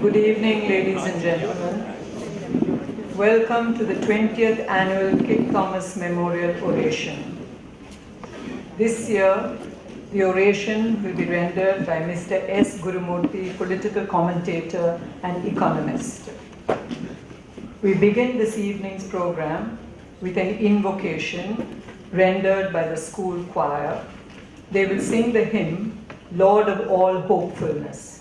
Good evening, ladies and gentlemen. Welcome to the 20th Annual Kit Thomas Memorial Oration. This year, the oration will be rendered by Mr. S. Gurumurthy, political commentator and economist. We begin this evening's program with an invocation rendered by the school choir. They will sing the hymn, Lord of All Hopefulness.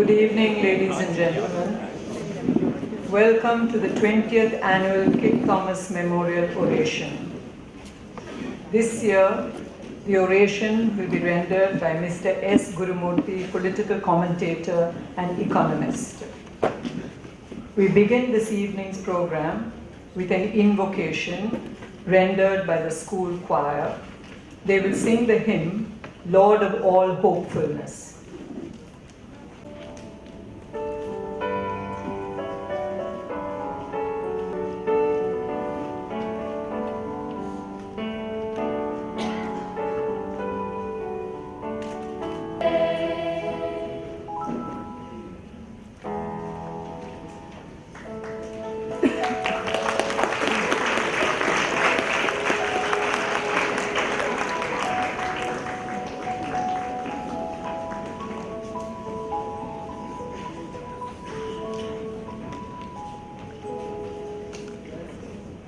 Good evening, ladies and gentlemen. Welcome to the 20th Annual Kit Thomas Memorial Oration. This year, the oration will be rendered by Mr. S. Gurumurthy, political commentator and economist. We begin this evening's program with an invocation rendered by the school choir. They will sing the hymn, Lord of All Hopefulness.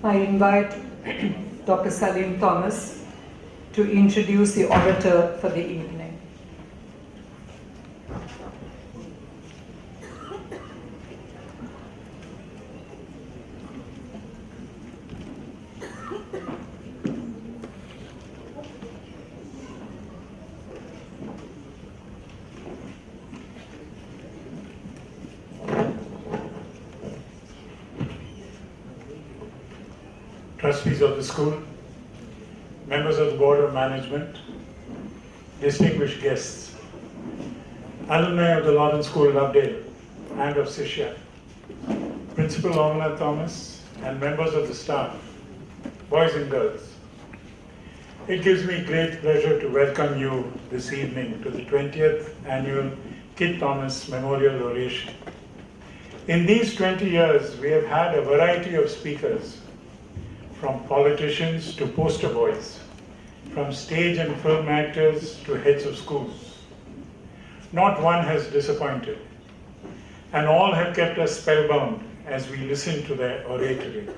I invite Dr. Salim Thomas to introduce the orator for the evening. Trustees of the school, members of the Board of Management, distinguished guests, alumni of the Lawrence School of Adyar and of Sishya, Principal Omala Thomas, and members of the staff, boys and girls. It gives me great pleasure to welcome you this evening to the 20th Annual Kit Thomas Memorial Oration. In these 20 years, we have had a variety of speakers, from politicians to poster boys, from stage and film actors to heads of schools. Not one has disappointed, and all have kept us spellbound as we listen to their oratory.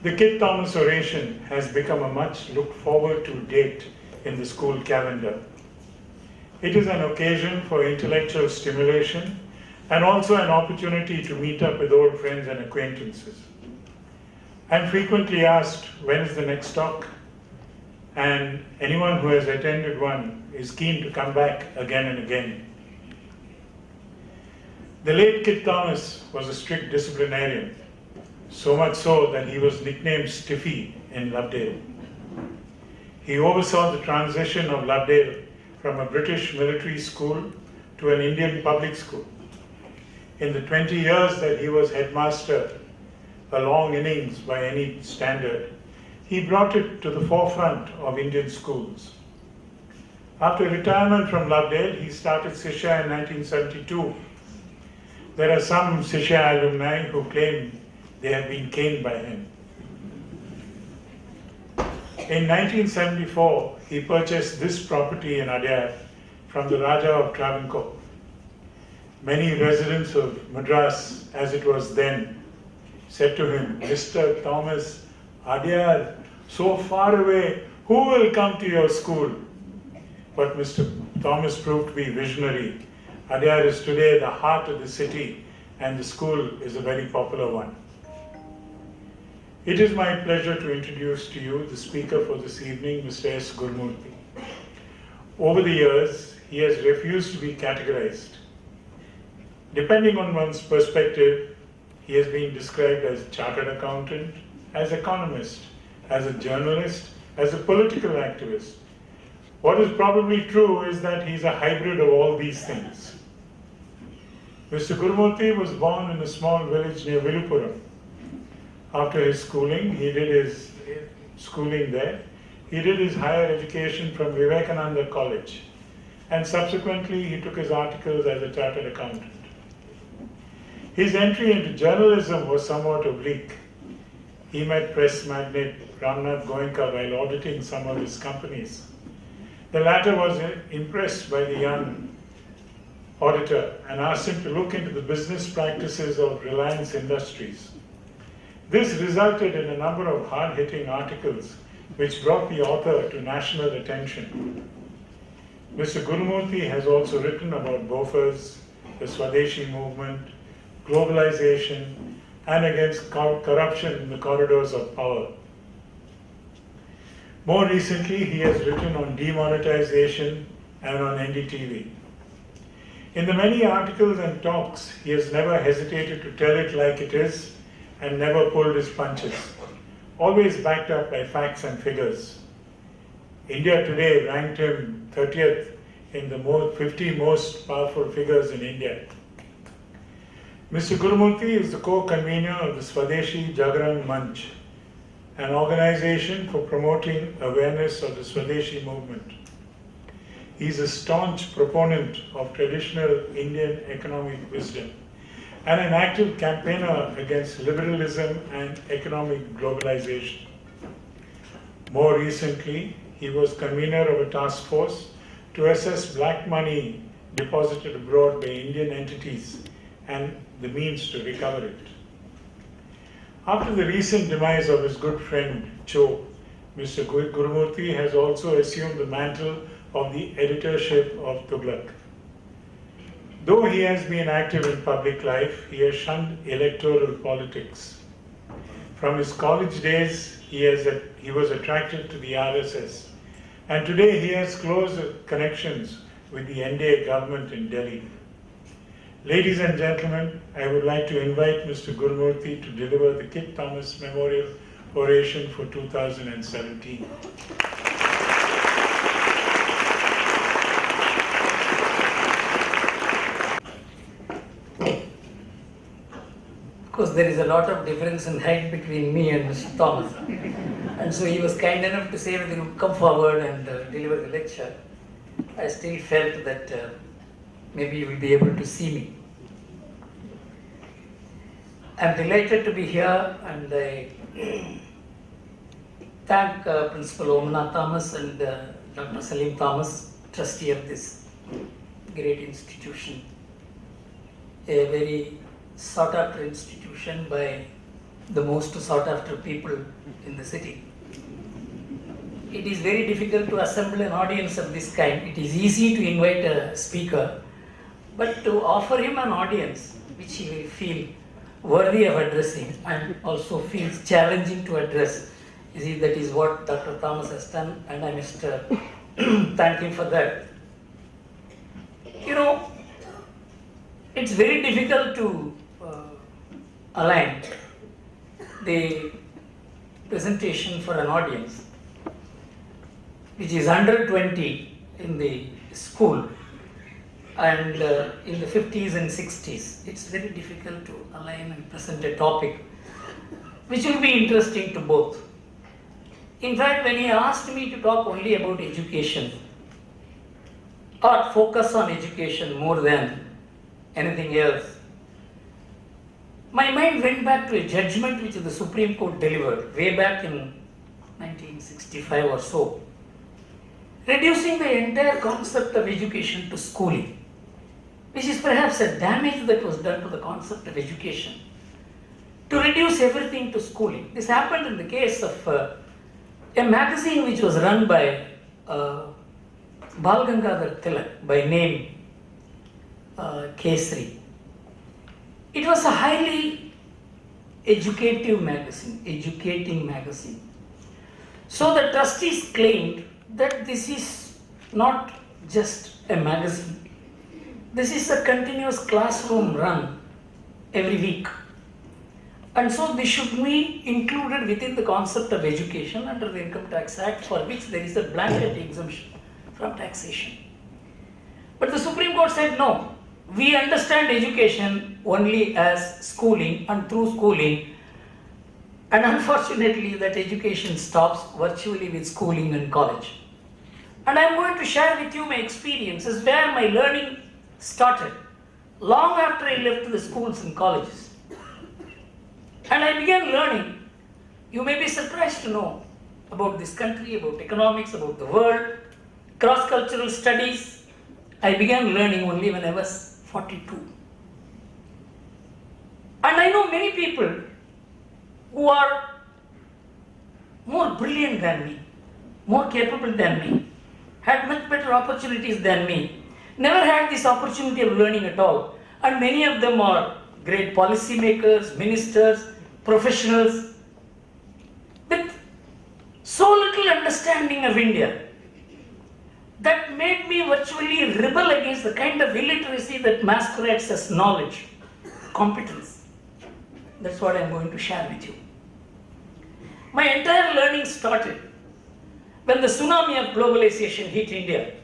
The Kit Thomas Oration has become a much looked forward to date in the school calendar. It is an occasion for intellectual stimulation and also an opportunity to meet up with old friends and acquaintances. I'm frequently asked, when is the next talk? And anyone who has attended one is keen to come back again and again. The late Kit Thomas was a strict disciplinarian, so much so that he was nicknamed Stiffy in Lovedale. He oversaw the transition of Lovedale from a British military school to an Indian public school. In the 20 years that he was headmaster, a long innings by any standard, he brought it to the forefront of Indian schools. After retirement from Lovedale, he started Sishya in 1972. There are some Sishya alumni who claim they have been caned by him. In 1974, he purchased this property in Adyar from the Raja of Travancore. Many residents of Madras, as it was then, said to him, "Mr. Thomas, Adyar, so far away, who will come to your school?" But Mr. Thomas proved to be visionary. Adyar is today the heart of the city, and the school is a very popular one. It is my pleasure to introduce to you the speaker for this evening, Mr. S. Gurumurthy. Over the years, he has refused to be categorized. Depending on one's perspective, he has been described as a chartered accountant, as economist, as a journalist, as a political activist. What is probably true is that he's a hybrid of all these things. Mr. Gurumurthy was born in a small village near Vilupuram. After his schooling, he did his schooling there. He did his higher education from Vivekananda College, and subsequently he took his articles as a chartered accountant. His entry into journalism was somewhat oblique. He met press magnate Ramnath Goenka while auditing some of his companies. The latter was impressed by the young auditor and asked him to look into the business practices of Reliance Industries. This resulted in a number of hard-hitting articles which brought the author to national attention. Mr. Gurumurthy has also written about Bofors, the Swadeshi movement, globalization, and against corruption in the corridors of power. More recently, he has written on demonetization and on NDTV. In the many articles and talks, he has never hesitated to tell it like it is and never pulled his punches, always backed up by facts and figures. India Today ranked him 30th in the 50 most powerful figures in India. Mr. Gurumurthy is the co-convener of the Swadeshi Jagran Manch, an organization for promoting awareness of the Swadeshi movement. He is a staunch proponent of traditional Indian economic wisdom and an active campaigner against liberalism and economic globalization. More recently, he was convener of a task force to assess black money deposited abroad by Indian entities and the means to recover it. After the recent demise of his good friend Cho, Mr. Gurumurthy has also assumed the mantle of the editorship of Tughlaq. Though he has been active in public life, he has shunned electoral politics. From his college days, he was attracted to the RSS, and today he has close connections with the NDA government in Delhi. Ladies and gentlemen, I would like to invite Mr. Gurumurthy to deliver the Kit Thomas Memorial Oration for 2017. Of course, there is a lot of difference in height between me and Mr. Thomas. And so he was kind enough to say that he would come forward and deliver the lecture. I still felt that maybe you will be able to see me. I'm delighted to be here, and I thank Principal Omnath Thomas and Dr. Salim Thomas, trustee of this great institution, a very sought after institution by the most sought after people in the city. It is very difficult to assemble an audience of this kind. It is easy to invite a speaker, but to offer him an audience which he will feel worthy of addressing and also feels challenging to address. You see, that is what Dr. Thomas has done, and I must thank him for that. You know, it's very difficult to align the presentation for an audience which is under 20 in the school and in the 50s and 60s. It's very difficult to align and present a topic which will be interesting to both. In fact, when he asked me to talk only about education or focus on education more than anything else, my mind went back to a judgment which the Supreme Court delivered way back in 1965 or so, reducing the entire concept of education to schooling, which is perhaps a damage that was done to the concept of education, to reduce everything to schooling. This happened in the case of a magazine which was run by Bal Gangadhar Tilak, by name Shri. It was a highly educating magazine. So the trustees claimed that this is not just a magazine. This is a continuous classroom run every week. And so this should be included within the concept of education under the Income Tax Act, for which there is a blanket exemption from taxation. But the Supreme Court said no. We understand education only as schooling and through schooling, and unfortunately that education stops virtually with schooling and college. And I'm going to share with you my experiences where my learning started long after I left the schools and colleges. And I began learning. You may be surprised to know about this country, about economics, about the world, cross-cultural studies. I began learning only when I was 42. And I know many people who are more brilliant than me, more capable than me, had much better opportunities than me, never had this opportunity of learning at all. And many of them are great policy makers, ministers, professionals, with so little understanding of India that made me virtually rebel against the kind of illiteracy that masquerades as knowledge, competence. That's what I'm going to share with you. My entire learning started when the tsunami of globalization hit India.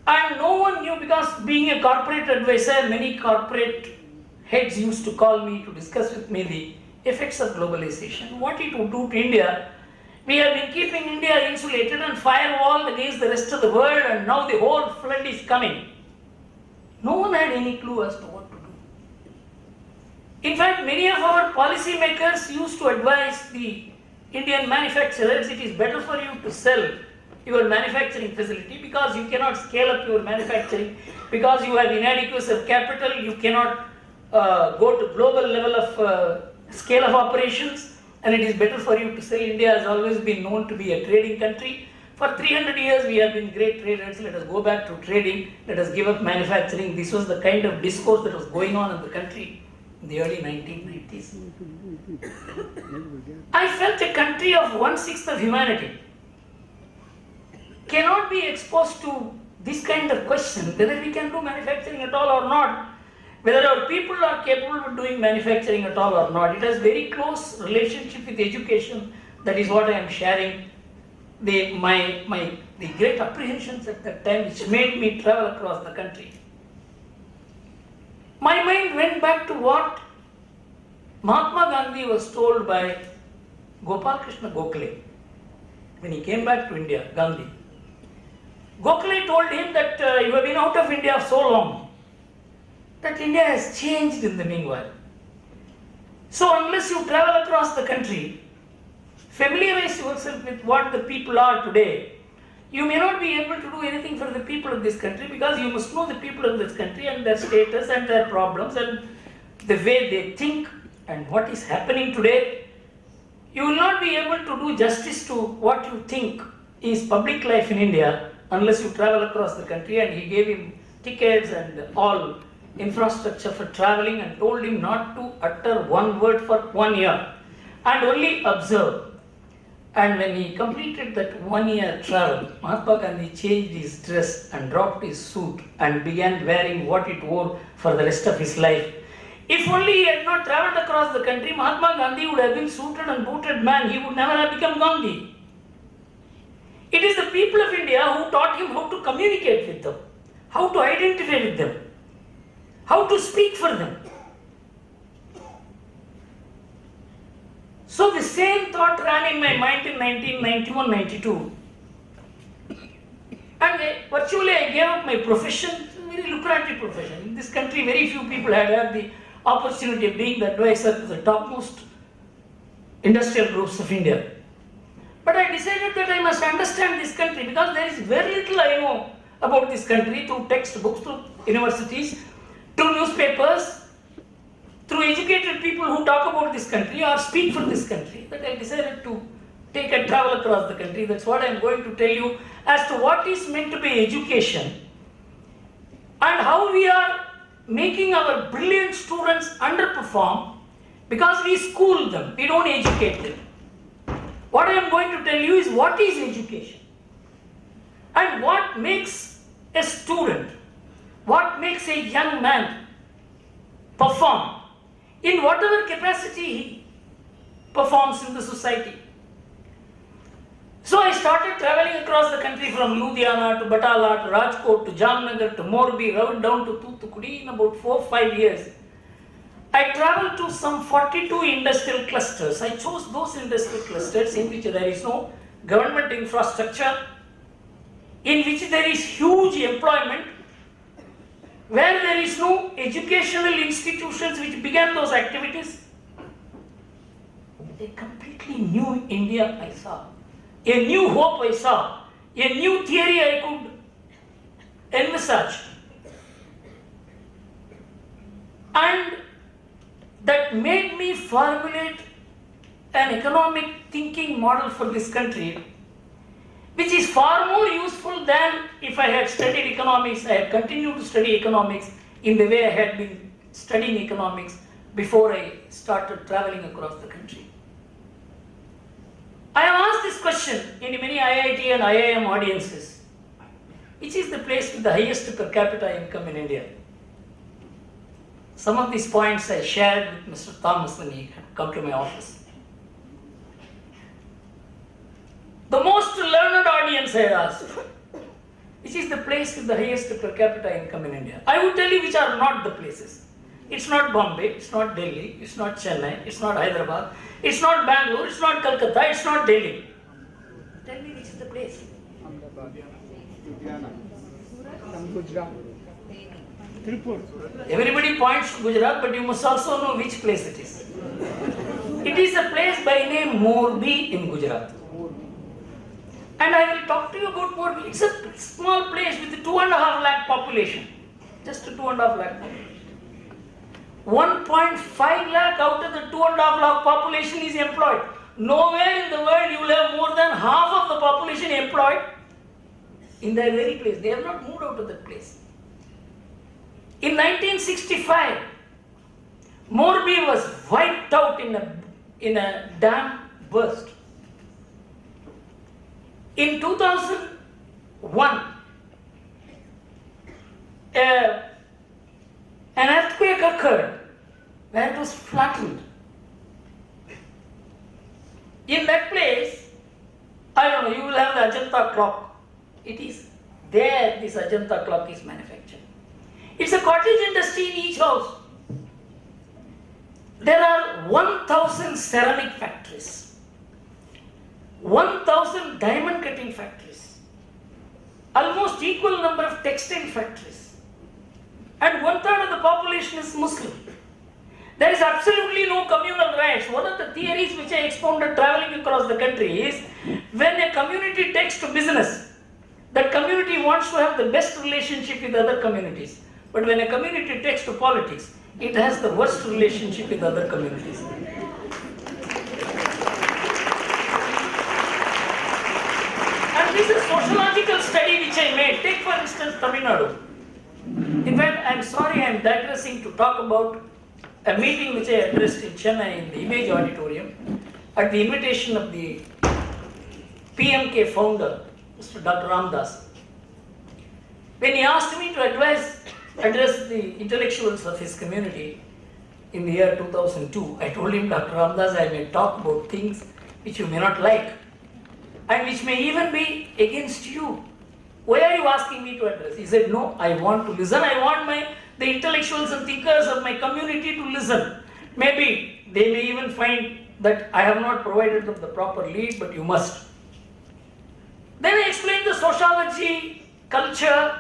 And no one knew, because being a corporate advisor, many corporate heads used to call me to discuss with me the effects of globalization, what it would do to India. We have been keeping India insulated and firewalled against the rest of the world, and now the whole flood is coming. No one had any clue as to what to do. In fact, many of our policy makers used to advise the Indian manufacturers, it is better for you to sell your manufacturing facility because you cannot scale up your manufacturing, because you have inadequacy of capital, you cannot go to global level of scale of operations, and it is better for you to sell. India has always been known to be a trading country. For 300 years we have been great traders. Let us go back to trading. Let us give up manufacturing. This was the kind of discourse that was going on in the country in the early 1990s. I felt a country of 1/6 of humanity cannot be exposed to this kind of question, whether we can do manufacturing at all or not, whether our people are capable of doing manufacturing at all or not. It has very close relationship with education. That is what I am sharing. The great apprehensions at that time, which made me travel across the country. My mind went back to what Mahatma Gandhi was told by Gopal Krishna Gokhale when he came back to India. Gandhi. Gokhale told him that you have been out of India so long that India has changed in the meanwhile. So unless you travel across the country, familiarize yourself with what the people are today, you may not be able to do anything for the people of this country, because you must know the people of this country and their status and their problems and the way they think and what is happening today. You will not be able to do justice to what you think is public life in India unless you travel across the country. And he gave him tickets and all infrastructure for traveling, and told him not to utter one word for 1 year and only observe. And when he completed that 1 year travel, Mahatma Gandhi changed his dress and dropped his suit and began wearing what it wore for the rest of his life. If only he had not travelled across the country, Mahatma Gandhi would have been suited and booted man. He would never have become Gandhi. It is the people of India who taught him how to communicate with them, how to identify with them, how to speak for them. So the same thought ran in my mind in 1991-92. And virtually I gave up my profession, very lucrative profession. In this country, very few people had the opportunity of being the advisor to the topmost industrial groups of India. But I decided that I must understand this country, because there is very little I know about this country through textbooks, through universities, through newspapers, through educated people who talk about this country or speak for this country, that I decided to take a travel across the country. That's what I am going to tell you as to what is meant to be education and how we are making our brilliant students underperform because we school them, we don't educate them. What I am going to tell you is what is education and what makes a student, what makes a young man perform in whatever capacity he performs in the society. So I started traveling across the country from Ludhiana to Batala to Rajkot to Jamnagar to Morbi, right down to Thoothukudi in about 4 or 5 years. I traveled to some 42 industrial clusters. I chose those industrial clusters in which there is no government infrastructure, in which there is huge employment, where there is no educational institutions which began those activities. A completely new India I saw, a new hope I saw, a new theory I could envisage. And that made me formulate an economic thinking model for this country, which is far more useful than if I had studied economics. I had continued to study economics in the way I had been studying economics before I started traveling across the country. I have asked this question in many IIT and IIM audiences. Which is the place with the highest per capita income in India? Some of these points I shared with Mr. Thomas when he had come to my office. The most learned audience I asked, which is the place with the highest per capita income in India? I would tell you which are not the places. It's not Bombay, it's not Delhi, it's not Chennai, it's not Hyderabad, it's not Bangalore, it's not Calcutta, it's not Delhi. Tell me which is the place. Everybody points to Gujarat, but you must also know which place it is. It is a place by name Morbi in Gujarat. And I will talk to you about Morbi. It's a small place with 2.5 lakh population. Just 2.5 lakh population. 1.5 lakh out of the 2.5 lakh population is employed. Nowhere in the world you will have more than half of the population employed in their very place. They have not moved out of that place. In 1965, Morbi was wiped out in a dam burst. In 2001, an earthquake occurred where it was flattened. In that place, I don't know, you will have the Ajanta clock. It is there, this Ajanta clock is manufactured. It's a cottage industry in each house. There are 1,000 ceramic factories, 1,000 diamond cutting factories, almost equal number of textile factories, and 1/3 of the population is Muslim. There is absolutely no communal rights. One of the theories which I expounded traveling across the country is when a community takes to business, that community wants to have the best relationship with other communities. But when a community takes to politics, it has the worst relationship with other communities. And this is a sociological study which I made. Take for instance Tamil Nadu. In fact, I'm sorry I'm digressing to talk about a meeting which I addressed in Chennai in the Image Auditorium at the invitation of the PMK founder, Mr. Dr. Ramdas. When he asked me to address the intellectuals of his community in the year 2002, I told him, Dr. Ramdas, I may talk about things which you may not like and which may even be against you. Why are you asking me to address? He said, no, I want to listen. I want the intellectuals and thinkers of my community to listen. Maybe they may even find that I have not provided them the proper lead, but you must. Then I explained the sociology, culture,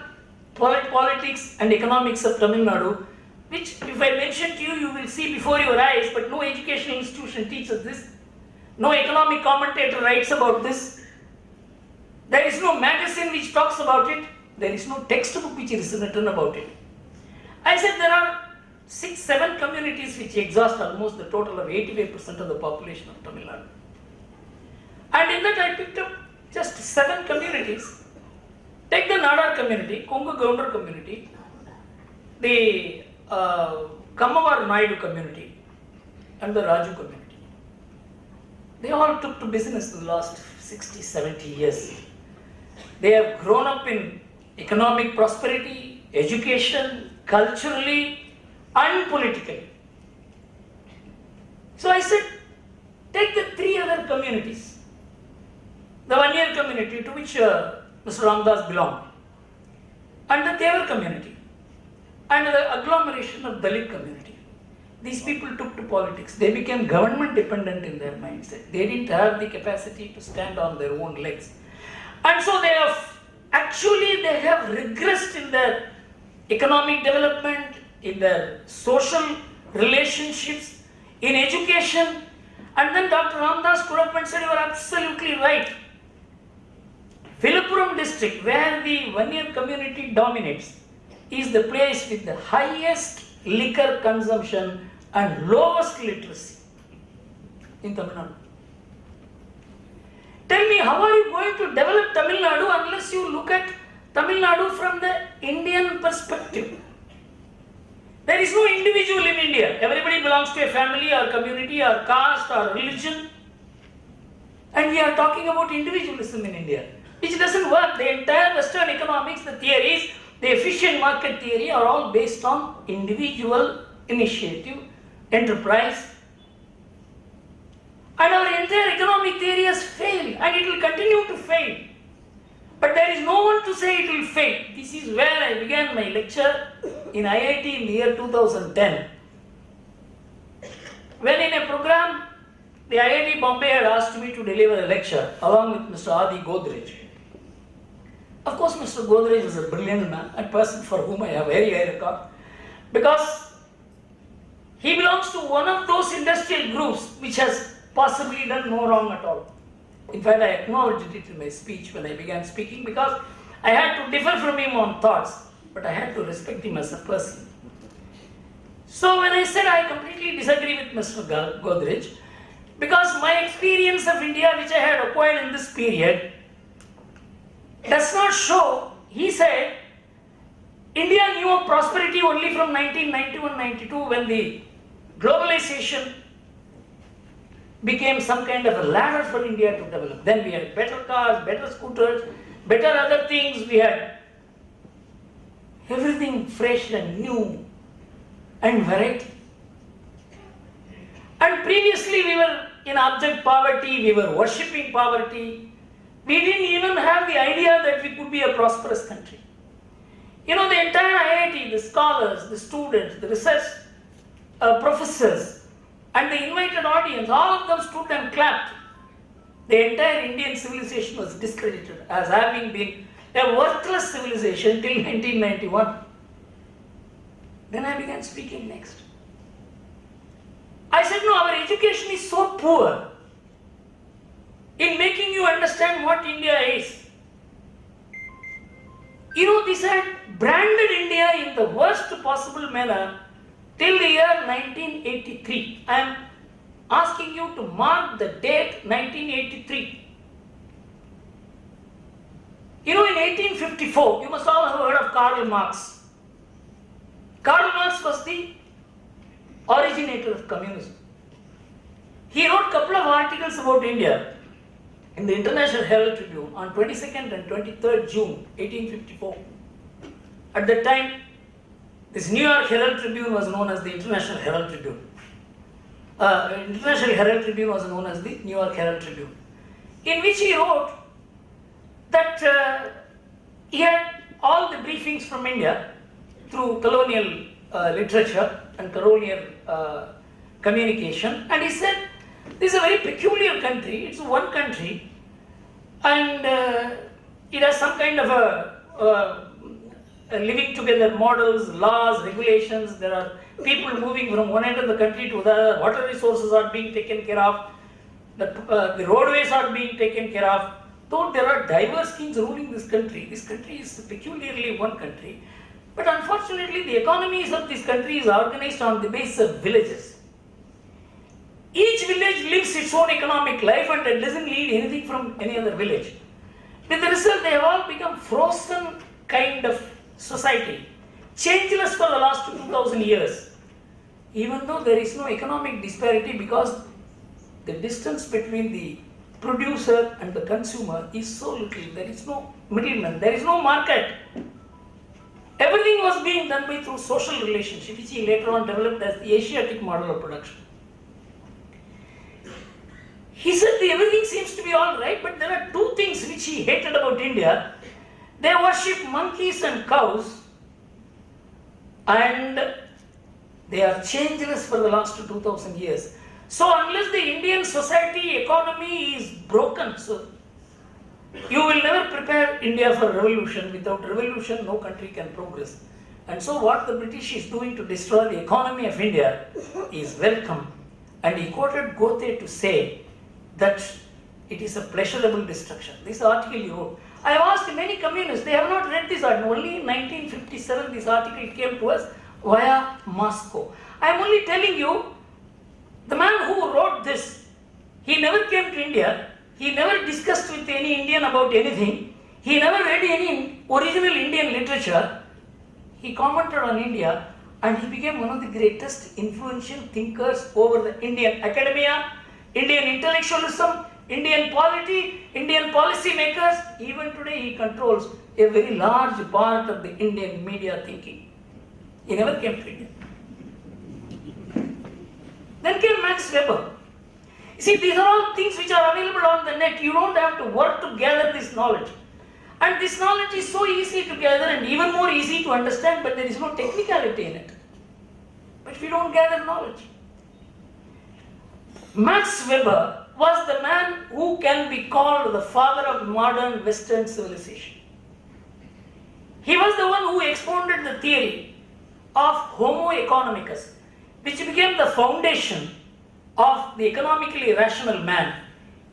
politics and economics of Tamil Nadu, which if I mention to you, you will see before your eyes, but no educational institution teaches this. No economic commentator writes about this. There is no magazine which talks about it. There is no textbook which is written about it. I said there are 6-7 communities which exhaust almost the total of 85% of the population of Tamil Nadu. And in that I picked up just 7 communities. Take the Nadar community, Kongu Gounder community, the Kamavar Naidu community, and the Raju community. They all took to business in the last 60-70 years. They have grown up in economic prosperity, education, culturally, and politically. So I said, take the 3 other communities. The Adyar community to which Mr. Ramdas belonged, and the Tevar community, and the agglomeration of Dalit community. These people took to politics. They became government dependent in their mindset. They didn't have the capacity to stand on their own legs. And so they have regressed in their economic development, in their social relationships, in education. And then Dr. Ramdas stood up and said, you are absolutely right. Viluppuram district, where the Vanyar community dominates, is the place with the highest liquor consumption and lowest literacy in Tamil Nadu. Tell me, how are you going to develop Tamil Nadu unless you look at Tamil Nadu from the Indian perspective? There is no individual in India. Everybody belongs to a family or community or caste or religion. And we are talking about individualism in India, which doesn't work. The entire Western economics, the theories, the efficient market theory are all based on individual initiative, enterprise. And our entire economic theory has failed and it will continue to fail. But there is no one to say it will fail. This is where I began my lecture in IIT in the year 2010. When in a program, the IIT Bombay had asked me to deliver a lecture along with Mr. Adi Godrej. Of course, Mr. Godrej is a brilliant man, a person for whom I have very high regard, because he belongs to one of those industrial groups which has possibly done no wrong at all. In fact, I acknowledged it in my speech when I began speaking, because I had to differ from him on thoughts, but I had to respect him as a person. So when I said I completely disagree with Mr. Godrej, because my experience of India, which I had acquired in this period, does not show, he said, India knew of prosperity only from 1991-92 when the globalization became some kind of a ladder for India to develop. Then we had better cars, better scooters, better other things. We had everything fresh and new and variety. And previously we were in abject poverty, we were worshipping poverty. We didn't even have the idea that we could be a prosperous country. You know, the entire IIT, the scholars, the students, the research professors, and the invited audience, all of them stood and clapped. The entire Indian civilization was discredited as having been a worthless civilization till 1991. Then I began speaking next. I said, no, our education is so poor in making you understand what India is. You know, this had branded India in the worst possible manner till the year 1983. I am asking you to mark the date 1983. You know, in 1854, you must all have heard of Karl Marx. Thomas was the originator of communism. He wrote a couple of articles about India in the International Herald Tribune on 22nd and 23rd June 1854. At that time, this New York Herald Tribune was known as the International Herald Tribune. International Herald Tribune was known as the New York Herald Tribune, in which he wrote that he had all the briefings from India through colonial literature and colonial communication, and he said, this is a very peculiar country, it's one country, and it has some kind of a living together models, laws, regulations. There are people moving from one end of the country to the other, water resources are being taken care of, the roadways are being taken care of. Though there are diverse kings ruling this country is peculiarly one country, but unfortunately the economies of this country is organized on the basis of villages. Each village lives its own economic life and it doesn't need anything from any other village. With the result, they have all become frozen kind of society, changeless for the last 2000 years. Even though there is no economic disparity because the distance between the producer and the consumer is so little, there is no middleman, there is no market. Everything was being done by through social relationship, which he later on developed as the Asiatic model of production. He said everything seems to be all right, but there are two things which he hated about India. They worship monkeys and cows, and they are changeless for the last 2000 years. So unless the Indian society economy is broken, so you will never prepare India for revolution. Without revolution, no country can progress. And so what the British is doing to destroy the economy of India is welcome. And he quoted Goethe to say that it is a pleasurable destruction. This article he wrote. I have asked many communists, they have not read this article. Only in 1957 this article came to us via Moscow. I am only telling you, the man who wrote this, he never came to India, he never discussed with any Indian about anything, he never read any original Indian literature, he commented on India and he became one of the greatest influential thinkers over the Indian academia, Indian intellectualism, Indian polity, Indian policy makers. Even today he controls a very large part of the Indian media thinking. He never came to India. Then came Max Weber. You see, these are all things which are available on the net. You don't have to work to gather this knowledge. And this knowledge is so easy to gather and even more easy to understand, but there is no technicality in it. But we don't gather knowledge. Max Weber was the man who can be called the father of modern Western civilization. He was the one who expounded the theory of Homo economicus, which became the foundation of the economically rational man,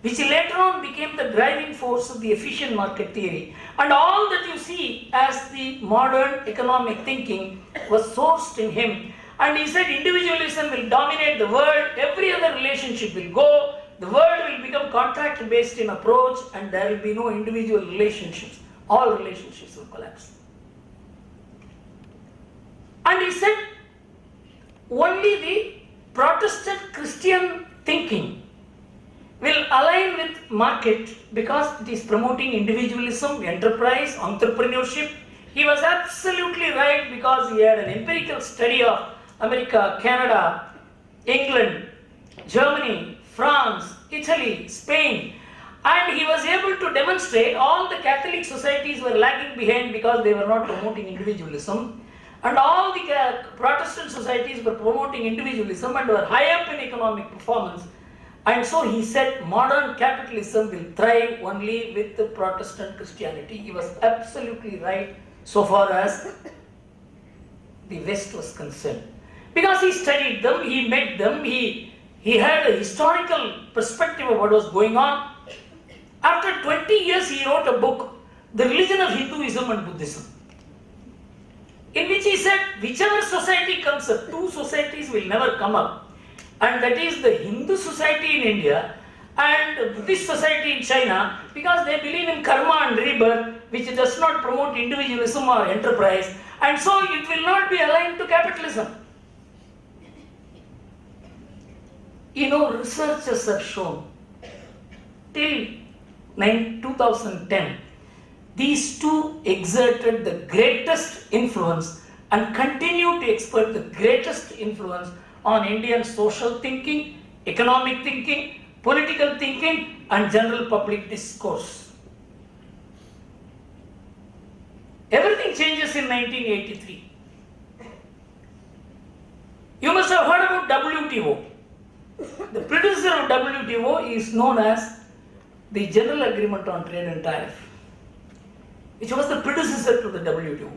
which later on became the driving force of the efficient market theory. And all that you see as the modern economic thinking was sourced in him. And he said individualism will dominate the world, every other relationship will go, the world will become contract based in approach and there will be no individual relationships. All relationships will collapse. And he said only the Protestant Christian thinking will align with market because it is promoting individualism, enterprise, entrepreneurship. He was absolutely right because he had an empirical study of America, Canada, England, Germany, France, Italy, Spain, and he was able to demonstrate all the Catholic societies were lagging behind because they were not promoting individualism, and all the Protestant societies were promoting individualism and were high up in economic performance. And so he said modern capitalism will thrive only with the Protestant Christianity. He was absolutely right so far as the West was concerned. Because he studied them, he met them, he had a historical perspective of what was going on. After 20 years he wrote a book, The Religion of Hinduism and Buddhism, in which he said whichever society comes up, two societies will never come up, and that is the Hindu society in India and the Buddhist society in China, because they believe in karma and rebirth, which does not promote individualism or enterprise, And so it will not be aligned to capitalism. Researchers have shown till 2010, these two exerted the greatest influence and continue to exert the greatest influence on Indian social thinking, economic thinking, political thinking, and general public discourse. Everything changes in 1983. You must have heard about WTO. The predecessor of WTO is known as the General Agreement on Trade and Tariff, which was the predecessor to the WTO.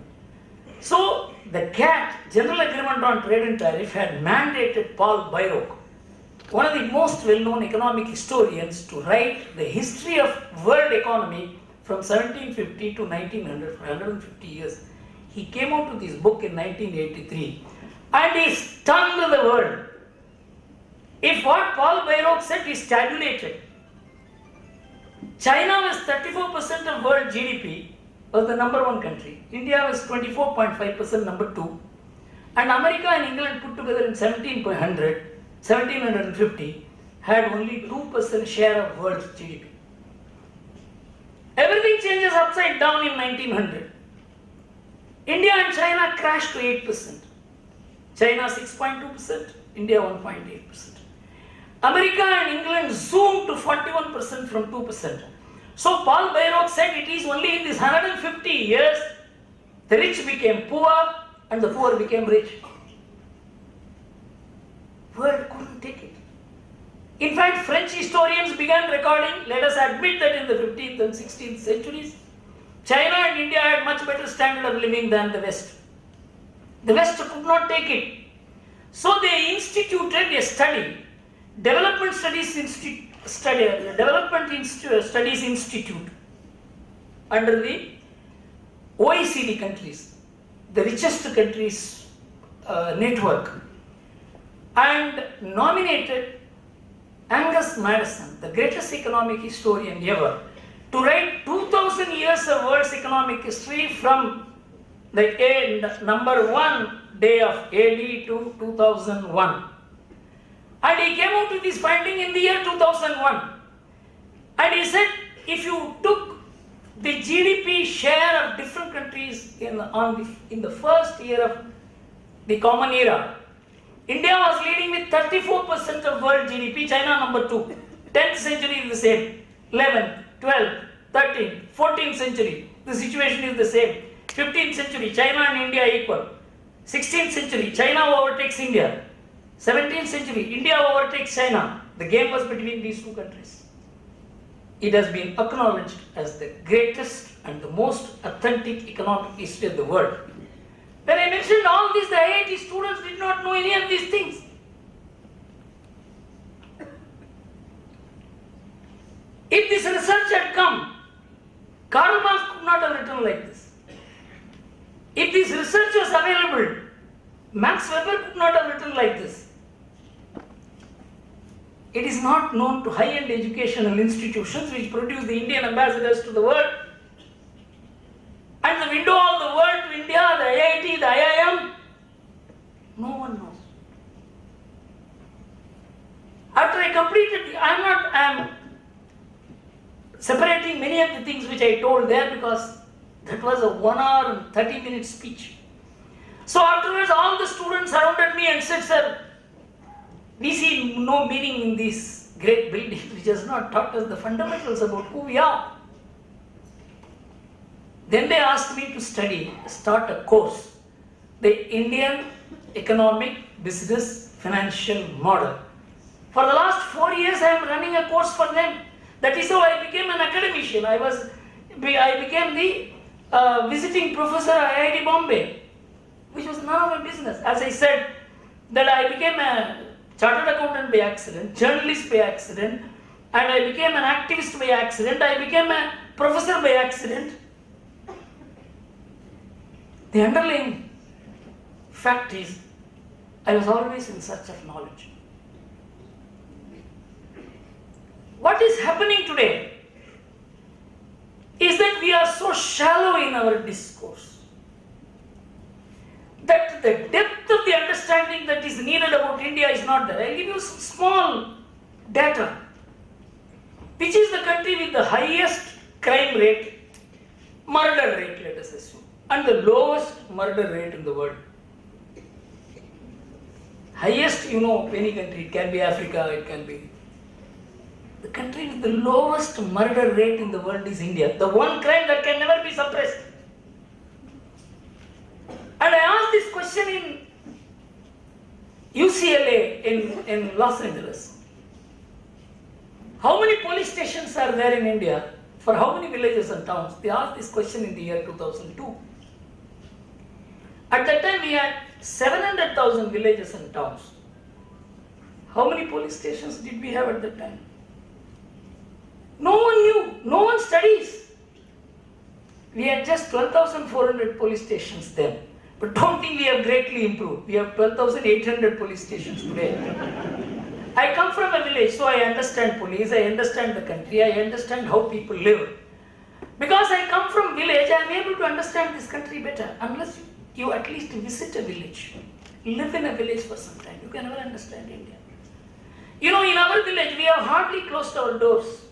So, the GATT, General Agreement on Trade and Tariff, had mandated Paul Bairoch, one of the most well-known economic historians, to write the history of world economy from 1750 to 1900, for 150 years. He came out with this book in 1983 and he stunned the world. If what Paul Bairoch said is tabulated, China was 34% of world GDP, was the number one country. India was 24.5%, number two. And America and England put together in 1750 had only 2% share of world GDP. Everything changes upside down in 1900. India and China crashed to 8%. China 6.2%, India 1.8%. America and England zoomed to 41% from 2%. So Paul Bairoch said it is only in these 150 years the rich became poor and the poor became rich. World couldn't take it. In fact, French historians began recording, let us admit that in the 15th and 16th centuries, China and India had much better standard of living than the West. The West could not take it. So they instituted a study, Development Studies Institute, under the OECD countries, the richest countries network, and nominated Angus Madison, the greatest economic historian ever, to write 2000 years of world's economic history from the number 1 day of AD to 2001. And he came out with this finding in the year 2001. And he said, if you took the GDP share of different countries in the first year of the common era, India was leading with 34% of world GDP, China number 2. 10th century is the same. 11th, 12th, 13th, 14th century, the situation is the same. 15th century, China and India equal. 16th century, China overtakes India. 17th century, India overtakes China. The game was between these two countries. It has been acknowledged as the greatest and the most authentic economic history of the world. When I mentioned all this, the IIT students did not know any of these things. If this research had come, Karl Marx could not have written like this. If this research was available, Max Weber could not have written like this. It is not known to high-end educational institutions which produce the Indian ambassadors to the world. And the window of the world to India, the IIT, the IIM, no one knows. After I completed, I am separating many of the things which I told there because that was a 1 hour and 30-minute speech. So afterwards, all the students surrounded me and said, sir, we see no meaning in this great building which has not taught us the fundamentals about who we are. Then they asked me to start a course, the Indian Economic Business Financial Model. For the last 4 years, I am running a course for them. That is how I became an academician. I became the visiting professor at IIT Bombay, which was none of my business. As I said, that I became a chartered accountant by accident, journalist by accident, and I became an activist by accident, I became a professor by accident. The underlying fact is, I was always in search of knowledge. What is happening today is that we are so shallow in our discourse. But the depth of the understanding that is needed about India is not there. I'll give you some small data. Which is the country with the highest crime rate, murder rate, let us assume, and the lowest murder rate in the world? Highest, any country, it can be Africa, it can be. The country with the lowest murder rate in the world is India. The one crime that can never be suppressed. And I asked this question in UCLA in Los Angeles. How many police stations are there in India for how many villages and towns? They asked this question in the year 2002. At that time we had 700,000 villages and towns. How many police stations did we have at that time? No one knew, no one studies. We had just 12,400 police stations then. But don't think we have greatly improved. We have 12,800 police stations today. I come from a village, so I understand police, I understand the country, I understand how people live. Because I come from village, I am able to understand this country better. Unless you at least visit a village, live in a village for some time, you can never understand India. In our village, we have hardly closed our doors.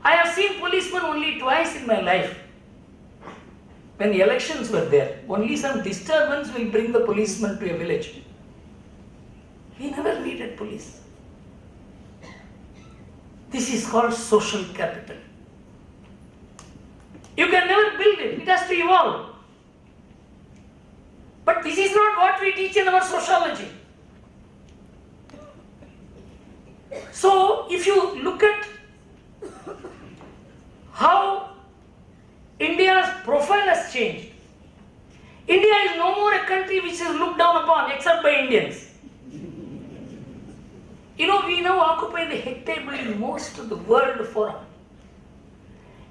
I have seen policemen only twice in my life. When the elections were there, only some disturbance will bring the policeman to a village. We never needed police. This is called social capital. You can never build it. It has to evolve. But this is not what we teach in our sociology. So, if you look at how India's profile has changed, India is no more a country which is looked down upon except by Indians. We now occupy the head table in most of the world forum.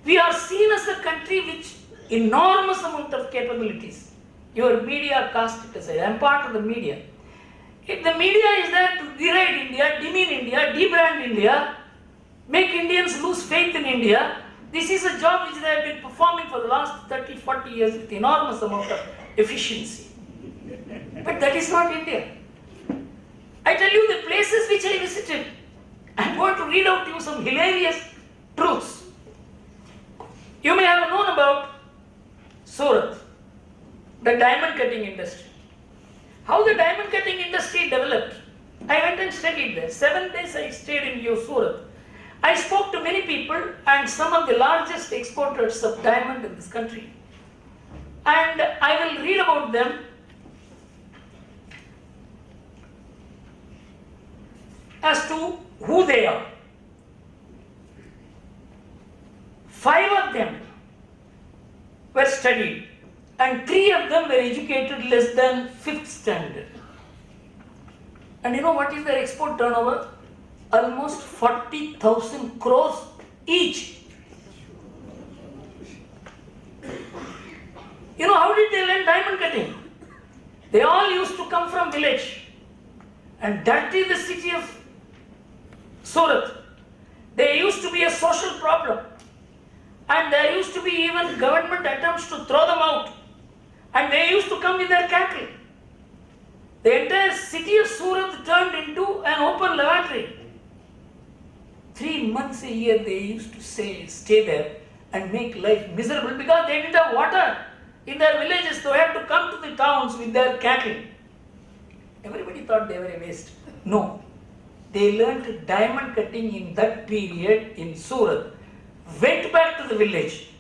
We are seen as a country with enormous amount of capabilities. Your media cast it aside. I am part of the media. If the media is there to deride India, demean India, debrand India, make Indians lose faith in India, this is a job which they have been performing for the last 30, 40 years with enormous amount of efficiency. But that is not India. I tell you the places which I visited. I am going to read out to you some hilarious truths. You may have known about Surat, the diamond cutting industry. How the diamond cutting industry developed. I went and studied there. 7 days I stayed in Surat. I spoke to many people and some of the largest exporters of diamond in this country. And I will read about them as to who they are. 5 of them were studied and 3 of them were educated less than 5th standard. And you know what is their export turnover? Almost 40,000 crores each. How did they learn diamond cutting? They all used to come from village. And that is the city of Surat. There used to be a social problem. And there used to be even government attempts to throw them out. And they used to come with their cattle. The entire city of Surat turned into an open lavatory. 3 months a year they used to stay there and make life miserable because they didn't have water in their villages. They had to come to the towns with their cattle. Everybody thought they were a waste. No. They learned diamond cutting in that period in Surat, went back to the village,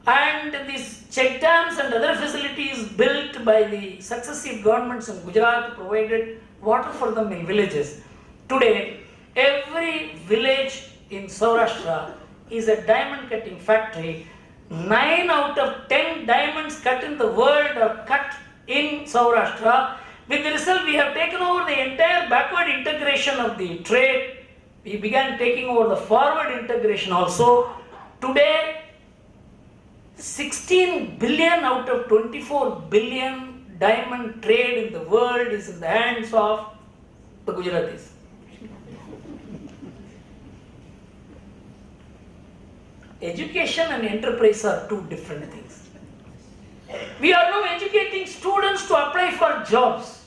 and these check dams and other facilities built by the successive governments in Gujarat provided water for them in villages. Today, every village in Saurashtra is a diamond cutting factory. 9 out of 10 diamonds cut in the world are cut in Saurashtra. With the result, we have taken over the entire backward integration of the trade. We began taking over the forward integration also. Today, 16 billion out of 24 billion diamond trade in the world is in the hands of the Gujaratis. Education and enterprise are 2 different things. We are now educating students to apply for jobs.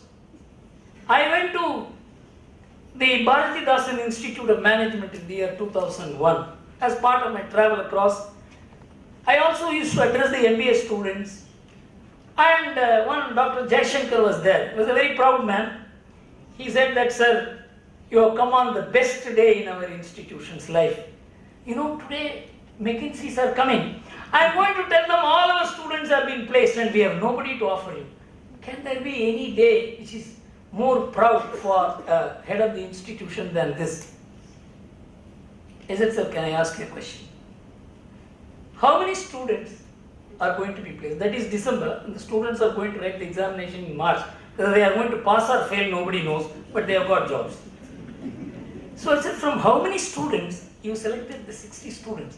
I went to the Bharatidasan Institute of Management in the year 2001 as part of my travel across. I also used to address the MBA students, and one Dr. Jaishankar was there. He was a very proud man. He said that, sir, you have come on the best day in our institution's life. You know, today McKinseys are coming. I am going to tell them all our students have been placed and we have nobody to offer you. Can there be any day which is more proud for head of the institution than this? I said, sir, can I ask you a question? How many students are going to be placed? That is December, and the students are going to write the examination in March. Whether they are going to pass or fail, nobody knows, but they have got jobs. So I said, from how many students? You selected the 60 students.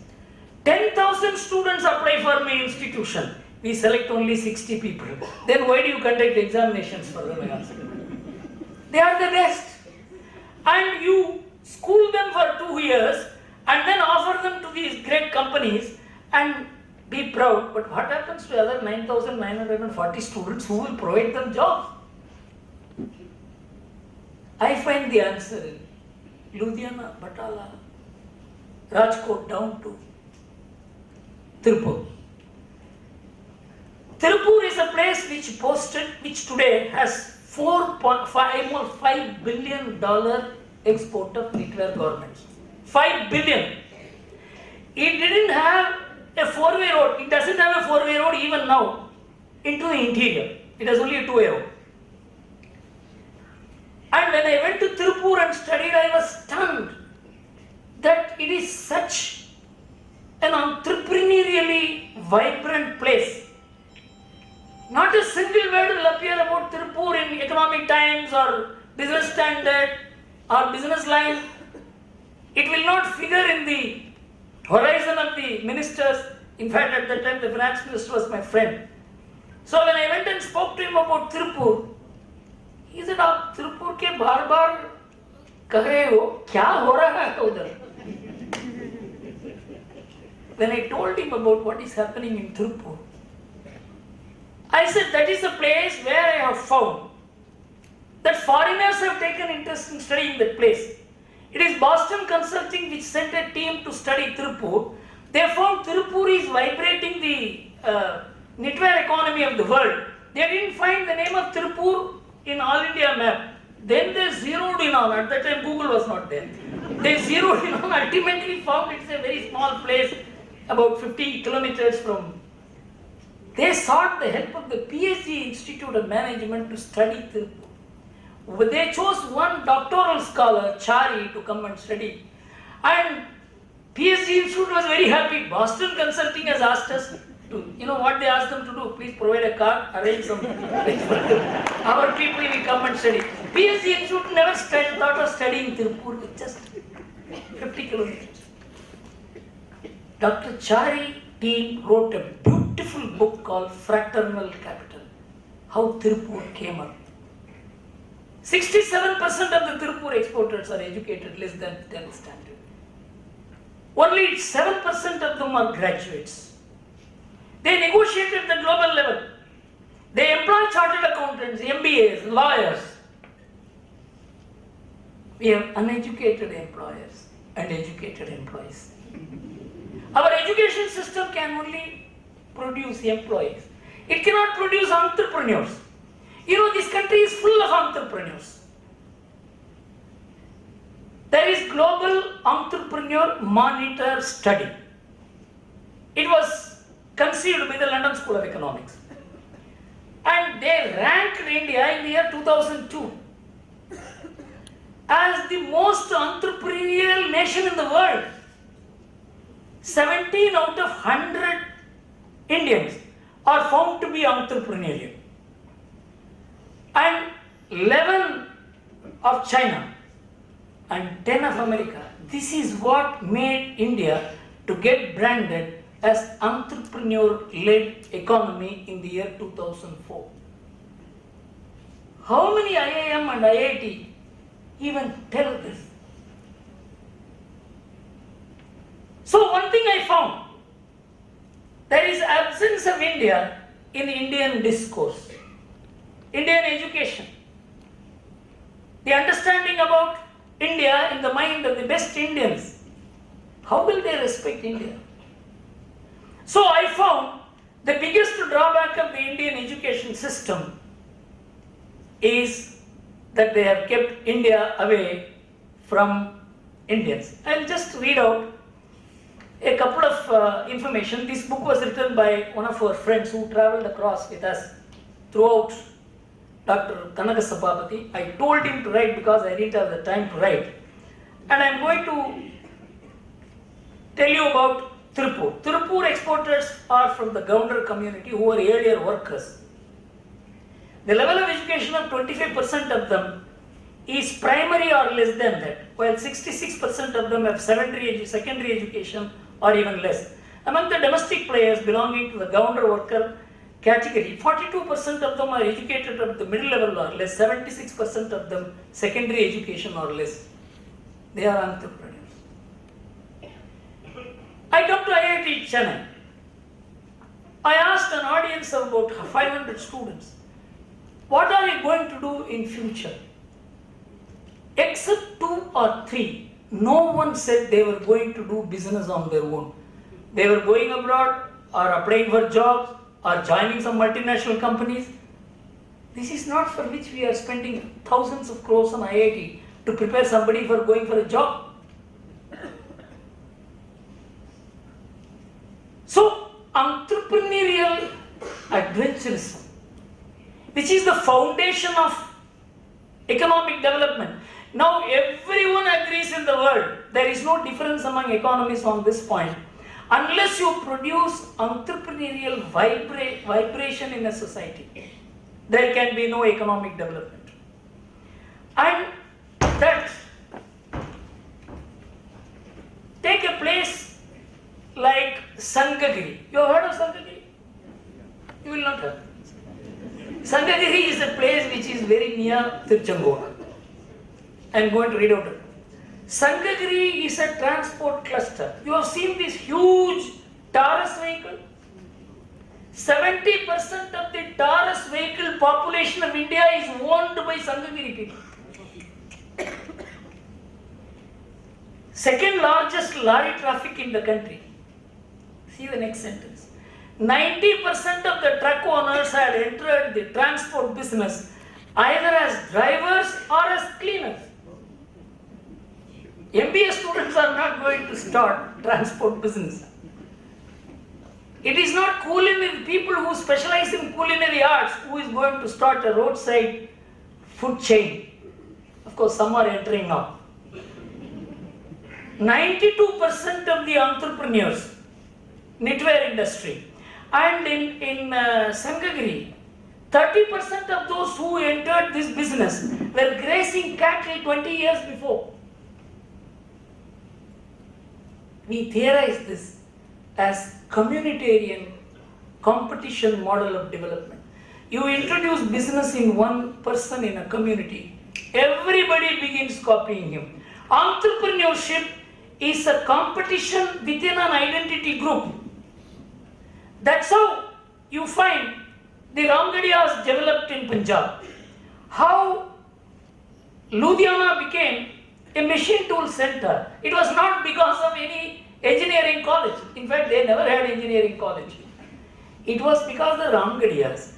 10,000 students apply for my institution. We select only 60 people. Then why do you conduct examinations for them? I asked. They are the best. And you school them for 2 years and then offer them to these great companies and be proud. But what happens to other 9,940 students who will provide them jobs? I find the answer in Ludhiana, Batala, Rajkot down to Tirupur. Tirupur is a place which today has almost $5 billion export of knitwear garments. 5 billion. It didn't have a 4-way road. It doesn't have a 4-way road even now into the interior. It has only a 2-way road. And when I went to Tirupur and studied, I was stunned that it is such an entrepreneurially vibrant place. Not a single word will appear about Tirupur in Economic Times or Business Standard or Business Line. It will not figure in the horizon of the ministers. In fact, at that time, the finance minister was my friend. So when I went and spoke to him about Tirupur, he said, "आप Tirupur के बार-बार कह रहे हो, क्या हो रहा है उधर?" When I told him about what is happening in Tirupur, I said, that is a place where I have found that foreigners have taken interest in studying that place. It is Boston Consulting which sent a team to study Tirupur. They found Tirupur is vibrating the knitwear economy of the world. They didn't find the name of Tirupur in All India map. Then they zeroed in on, at that time Google was not there. They zeroed in on, ultimately found it's a very small place, about 50 kilometers from. They sought the help of the PhD Institute of Management to study Tirupur. They chose one doctoral scholar, Chari, to come and study. And PhD Institute was very happy. Boston Consulting has asked us to, you know what they asked them to do? Please provide a car, arrange some. Our people will come and study. PhD Institute never thought of studying Tirupur with just 50 kilometers. Dr. Chari team wrote a beautiful book called Fraternal Capital, how Tirupur came up. 67% of the Tirupur exporters are educated less than 10th standard. Only 7% of them are graduates. They negotiate at the global level. They employ chartered accountants, MBAs, lawyers. We have uneducated employers and educated employees. Our education system can only produce employees. It cannot produce entrepreneurs. You know, this country is full of entrepreneurs. There is Global Entrepreneur Monitor Study. It was conceived by the London School of Economics. And they ranked India in the year 2002 as the most entrepreneurial nation in the world. 17 out of 100 Indians are found to be entrepreneurial. And 11 of China and 10 of America. This is what made India to get branded as entrepreneur-led economy in the year 2004. How many IIM and IIT even tell this? So one thing I found, there is absence of India in Indian discourse, Indian education, the understanding about India in the mind of the best Indians, how will they respect India? So I found the biggest drawback of the Indian education system is that they have kept India away from Indians. I'll just read out a couple of information. This book was written by one of our friends who traveled across with us throughout, Dr. Kanaka Sabapati. I told him to write because I didn't have the time to write. And I'm going to tell you about Tirupur. Tirupur exporters are from the Gounder community who were earlier workers. The level of education of 25% of them is primary or less than that, while 66% of them have secondary education or even less. Among the domestic players belonging to the Gounder worker category, 42% of them are educated at the middle level or less, 76% of them secondary education or less. They are entrepreneurs. I come to IIT Chennai. I asked an audience of about 500 students, what are you going to do in future? Except 2 or 3, no one said they were going to do business on their own. They were going abroad or applying for jobs or joining some multinational companies. This is not for which we are spending thousands of crores on IIT to prepare somebody for going for a job. So, entrepreneurial adventurism, which is the foundation of economic development. Now, everyone agrees in the world, there is no difference among economists on this point. Unless you produce entrepreneurial vibration in a society, there can be no economic development. And that, take a place like Sangagiri. You have heard of Sangagiri? You will not have. Sangagiri is a place which is very near Tiruchengodu. I am going to read out it. Sangagiri is a transport cluster. You have seen this huge Taurus vehicle? 70% of the Taurus vehicle population of India is owned by Sangagiri people. Second largest lorry traffic in the country. See the next sentence. 90% of the truck owners had entered the transport business either as drivers or as cleaners. MBA students are not going to start transport business. It is not culinary people who specialize in culinary arts who is going to start a roadside food chain. Of course, some are entering now. 92% of the entrepreneurs, knitwear industry, and in Sangagiri, 30% of those who entered this business were grazing cattle 20 years before. We theorize this as communitarian competition model of development. You introduce business in one person in a community, everybody begins copying him. Entrepreneurship is a competition within an identity group. That's how you find the Ramgadiyas developed in Punjab. How Ludhiana became a machine tool center. It was not because of any engineering college. In fact, they never had engineering college. It was because the Ramgadiyas.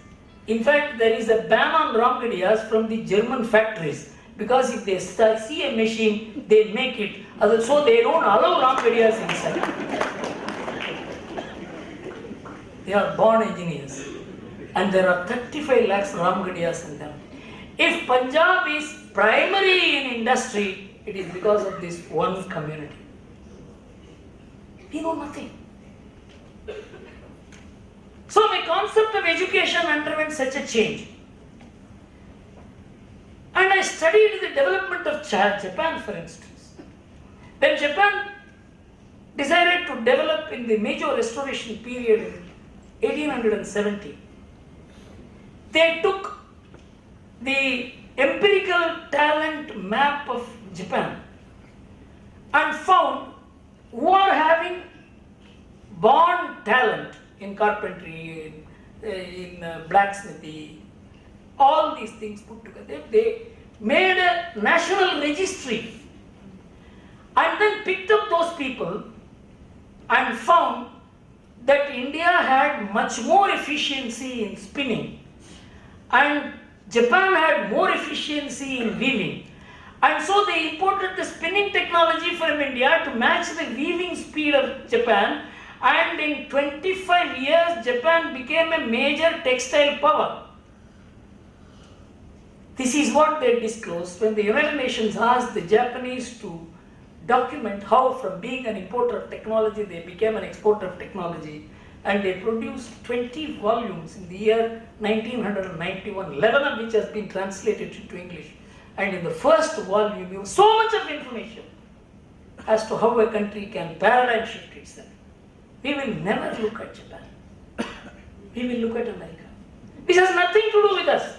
In fact, there is a ban on Ramgadiyas from the German factories because if they see a machine, they make it. So they don't allow Ramgadiyas inside. They are born engineers. And there are 35 lakhs Ramgadiyas in them. If Punjab is primary in industry, it is because of this one community. We know nothing. So my concept of education underwent such a change. And I studied the development of Japan, for instance. When Japan decided to develop in the major restoration period in 1870, they took the empirical talent map of Japan and found who are having born talent in carpentry, in in blacksmithy, all these things put together. They made a national registry and then picked up those people and found that India had much more efficiency in spinning and Japan had more efficiency in weaving. And so they imported the spinning technology from India to match the weaving speed of Japan, and in 25 years Japan became a major textile power. This is what they disclosed when the United Nations asked the Japanese to document how from being an importer of technology they became an exporter of technology, and they produced 20 volumes in the year 1991, 11 of which has been translated into English. And in the first volume, you have so much of information as to how a country can paradigm shift itself. We will never look at Japan. We will look at America, which has nothing to do with us.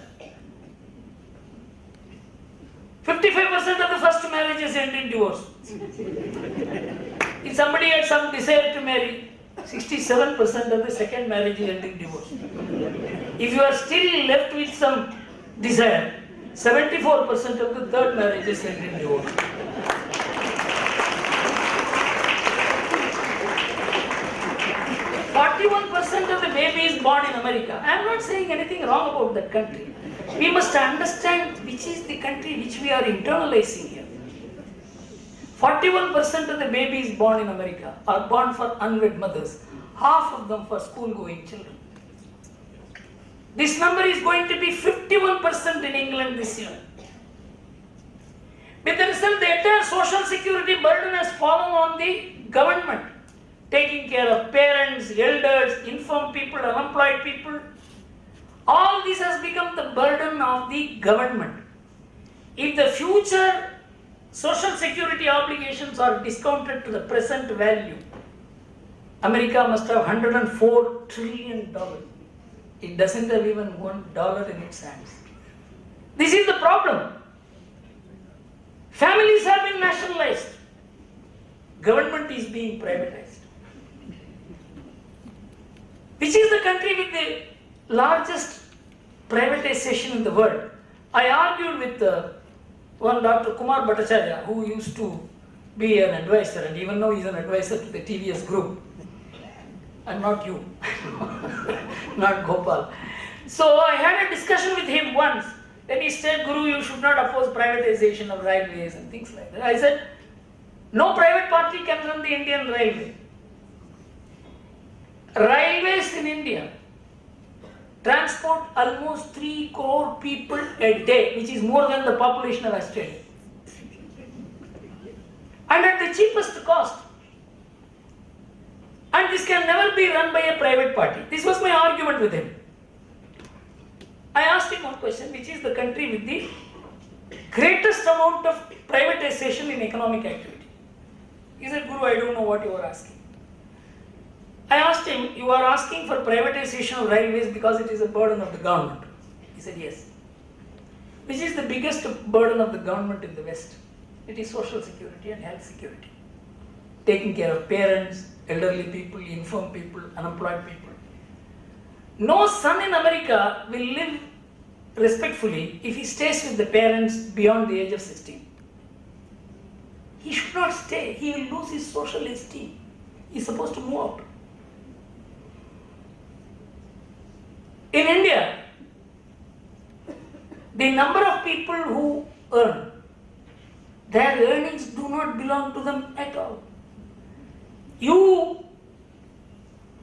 55% of the first marriages end in divorce. If somebody had some desire to marry, 67% of the second marriage end in divorce. If you are still left with some desire, 74% of the third marriages end in divorce. 41% of the babies born in America. I am not saying anything wrong about that country. We must understand which is the country which we are internalizing here. 41% of the babies born in America are born for unwed mothers, half of them for school-going children. This number is going to be 51% in England this year. With the result, the entire social security burden has fallen on the government, taking care of parents, elders, infirm people, unemployed people. All this has become the burden of the government. If the future social security obligations are discounted to the present value, America must have $104 trillion. It doesn't have even $1 in its hands. This is the problem. Families have been nationalized. Government is being privatized. Which is the country with the largest privatization in the world? I argued with one Dr. Kumar Bhattacharya, who used to be an advisor, and even now he is an advisor to the TVS group. And not you, not Gopal. So I had a discussion with him once. Then he said, Guru, you should not oppose privatization of railways and things like that. I said, no private party can run the Indian railway. Railways in India transport almost 3 crore people a day, which is more than the population of Australia. And at the cheapest cost. And this can never be run by a private party. This was my argument with him. I asked him one question, which is the country with the greatest amount of privatization in economic activity. He said, Guru, I don't know what you are asking. I asked him, you are asking for privatization of railways because it is a burden of the government. He said, yes. Which is the biggest burden of the government in the West? It is social security and health security. Taking care of parents, elderly people, infirm people, unemployed people. No son in America will live respectfully if he stays with the parents beyond the age of 16. He should not stay. He will lose his social esteem. He is supposed to move out. In India, the number of people who earn, their earnings do not belong to them at all. You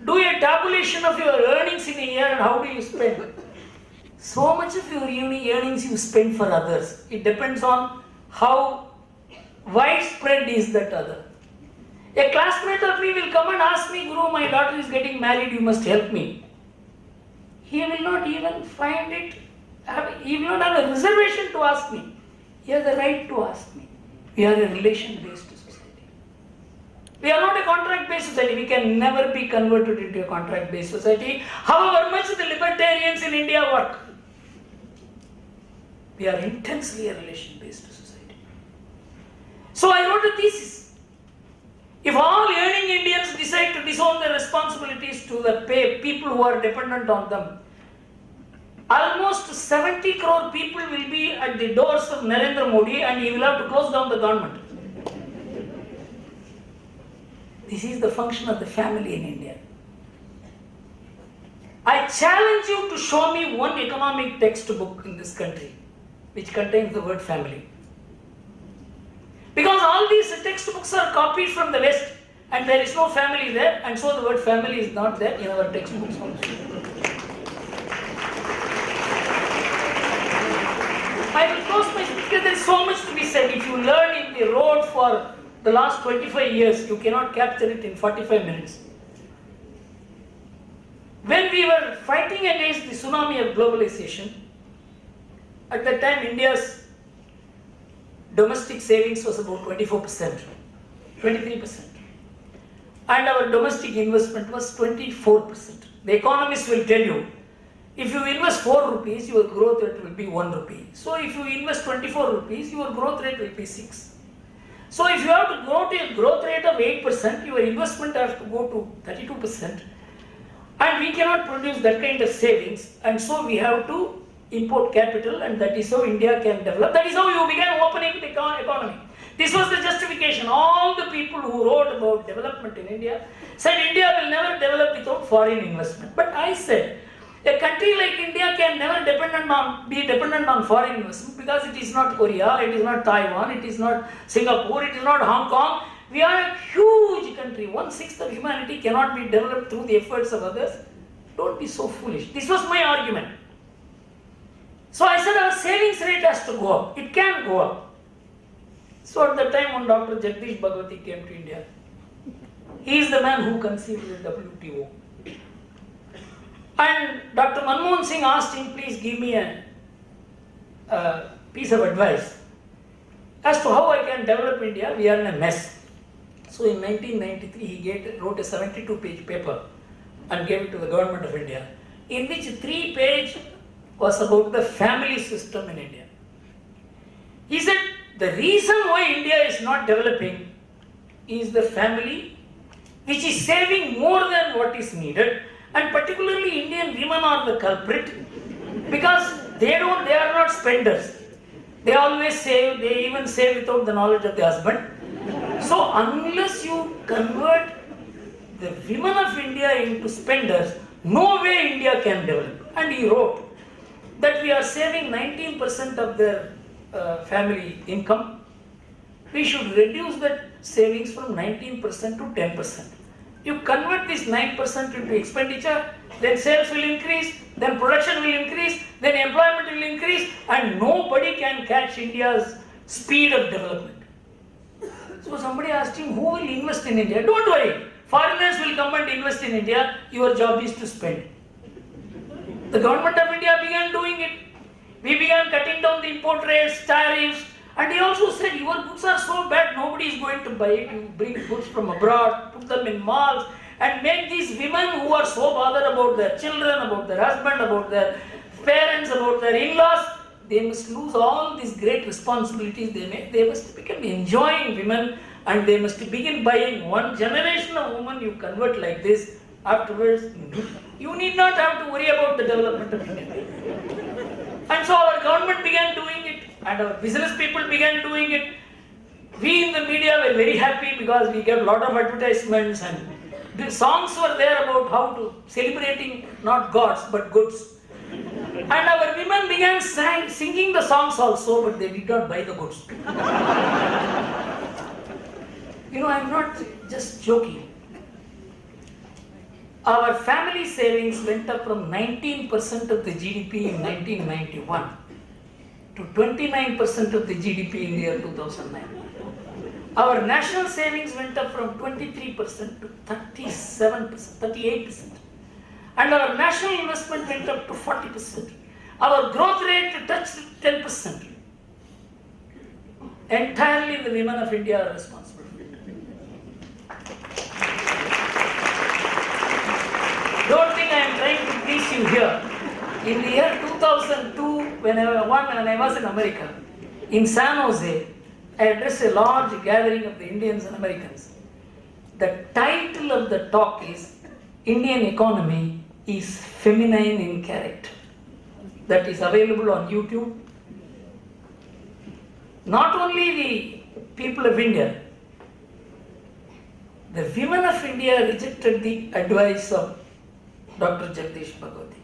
do a tabulation of your earnings in a year and how do you spend? So much of your earnings you spend for others. It depends on how widespread is that other. A classmate of me will come and ask me, Guru, my daughter is getting married, you must help me. He will not even find it, he will not have a reservation to ask me. He has the right to ask me. We are a relation-based society. We are not a contract-based society. We can never be converted into a contract-based society, however much the libertarians in India work. We are intensely a relation-based society. So I wrote a thesis. If all earning Indians decide to disown their responsibilities to the people who are dependent on them, almost 70 crore people will be at the doors of Narendra Modi and he will have to close down the government. This is the function of the family in India. I challenge you to show me one economic textbook in this country which contains the word family. Because all these textbooks are copied from the West and there is no family there, and so the word family is not there in our textbooks also. I will close my speech because there is so much to be said. If you learn in the road for the last 25 years, you cannot capture it in 45 minutes. When we were fighting against the tsunami of globalization, at that time India's domestic savings was about 24%, 23%. And our domestic investment was 24%. The economists will tell you, if you invest 4 rupees, your growth rate will be 1 rupee. So if you invest 24 rupees, your growth rate will be 6. So if you have to go to a growth rate of 8%, your investment has to go to 32%. And we cannot produce that kind of savings. And so we have to import capital, and that is how India can develop. That is how you began opening the economy. This was the justification. All the people who wrote about development in India said India will never develop without foreign investment. But I said, a country like India can never be dependent on foreign investment because it is not Korea, it is not Taiwan, it is not Singapore, it is not Hong Kong. We are a huge country. 1/6 of humanity cannot be developed through the efforts of others. Don't be so foolish. This was my argument. So I said our savings rate has to go up. It can go up. So at the time when Dr. Jagdish Bhagwati came to India, he is the man who conceived the WTO. And Dr. Manmohan Singh asked him, please give me a piece of advice as to how I can develop India. We are in a mess. So in 1993, he wrote a 72-page paper and gave it to the government of India, in which 3 pages was about the family system in India. He said, the reason why India is not developing is the family, which is saving more than what is needed, and particularly Indian women are the culprit because they are not spenders. They always save, they even save without the knowledge of the husband. So unless you convert the women of India into spenders, no way India can develop. And he wrote that we are saving 19% of their family income. We should reduce that savings from 19% to 10%. You convert this 9% into expenditure, then sales will increase, then production will increase, then employment will increase, and nobody can catch India's speed of development. So somebody asked him, who will invest in India? Don't worry, foreigners will come and invest in India, your job is to spend. The government of India began doing it. We began cutting down the import rates, tariffs, and he also said, your goods are so bad, nobody is going to buy it. You bring goods from abroad, put them in malls, and make these women who are so bothered about their children, about their husband, about their parents, about their in-laws, they must lose all these great responsibilities they make. They must become enjoying women, and they must begin buying. One generation of women you convert like this, afterwards, you need not have to worry about the development of India. And so our government began doing it, and our business people began doing it. We in the media were very happy because we get a lot of advertisements, and the songs were there about how to celebrating not gods but goods. And our women began singing the songs also, but they did not buy the goods. You know, I'm not just joking. Our family savings went up from 19% of the GDP in 1991 to 29% of the GDP in the year 2009. Our national savings went up from 23% to 37%, 38%. And our national investment went up to 40%. Our growth rate touched 10%. Entirely the women of India are responsible. Don't think I am trying to teach you here. In the year 2002, when I was in America, in San Jose, I addressed a large gathering of the Indians and Americans. The title of the talk is Indian Economy is Feminine in Character. That is available on YouTube. Not only the people of India, the women of India rejected the advice of Dr. Jagdish Bhagwati.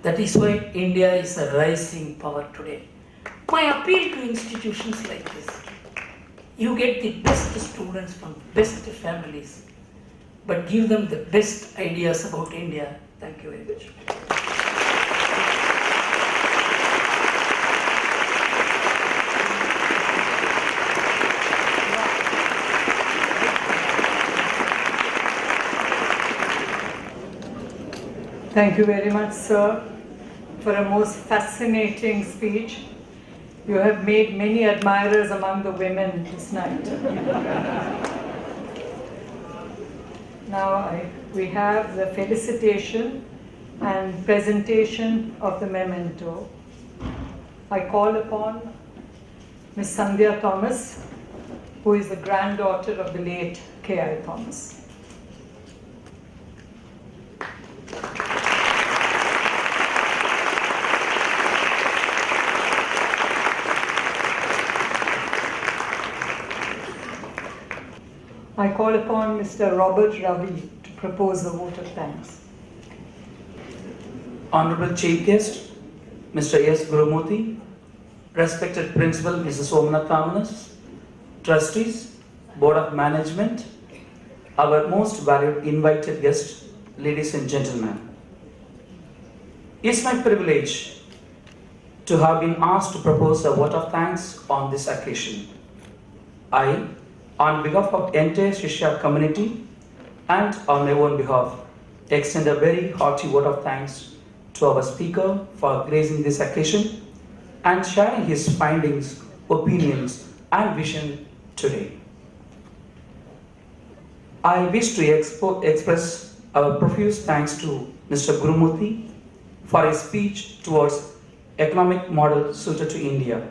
That is why India is a rising power today. My appeal to institutions like this, you get the best students from best families, but give them the best ideas about India. Thank you very much. Thank you very much, sir, for a most fascinating speech. You have made many admirers among the women this night. Now we have the felicitation and presentation of the memento. I call upon Miss Sandhya Thomas, who is the granddaughter of the late K.I. Thomas. I call upon Mr. Robert Ravi to propose the vote of thanks. Honorable Chief Guest, Mr. S. Gurumurthy, respected Principal Mrs. Somnath, Trustees, Board of Management, our most valued invited guests, ladies and gentlemen. It's my privilege to have been asked to propose a vote of thanks on this occasion. I, on behalf of entire Sishya community and on my own behalf, extend a very hearty vote of thanks to our speaker for gracing this occasion and sharing his findings, opinions and vision today. I wish to express our profuse thanks to Mr. Gurumurthy for his speech towards economic model suited to India.